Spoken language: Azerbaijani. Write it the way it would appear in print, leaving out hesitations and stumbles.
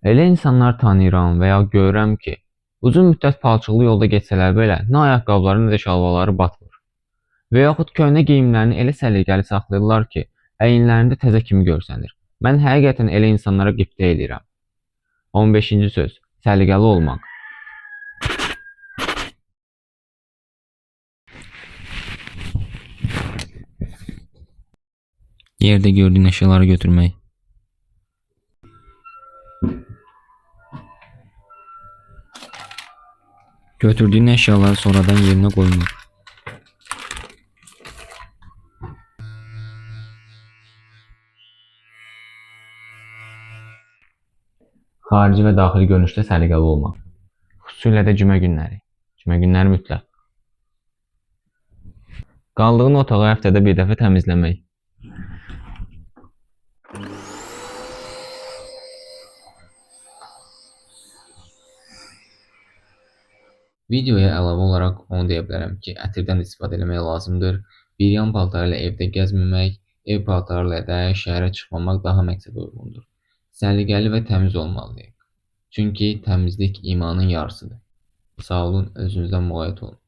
Elə insanlar tanıyıram və ya görürəm ki, uzun müddət palçıqlı yolda getsələr belə nə ayaqqabıları, nə də şalvarları batmır. Və yaxud köhnə geyimlərini elə səliqəli saxlayırlar ki, əyinlərində təzə kimi görsənir. Mən həqiqətən elə insanlara qibtə eləyirəm. 15-ci söz: səliqəli olmaq. Yerde gördüğün eşyaları götürmək. Götürdüğün eşyaları sonradan yerine koymak. Xarici və daxili görünüşdə səliqəli olmaq. Xüsusilə də cümə günləri. Cümə günləri mütləq. Qaldığın otağı həftədə bir dəfə təmizləmək. Videoya əlavə olaraq onu deyə bilərəm ki, ətirdən istifadə etmək lazımdır. Bir yan paltarı ilə evdə gəzməmək, ev paltarı ilə də şəhərə çıxmamaq daha məqsədə uyğundur. Səliqəli və təmiz olmalıyıq. Çünki təmizlik imanın yarısıdır. Sağ olun, özünüzdən müğayət olun.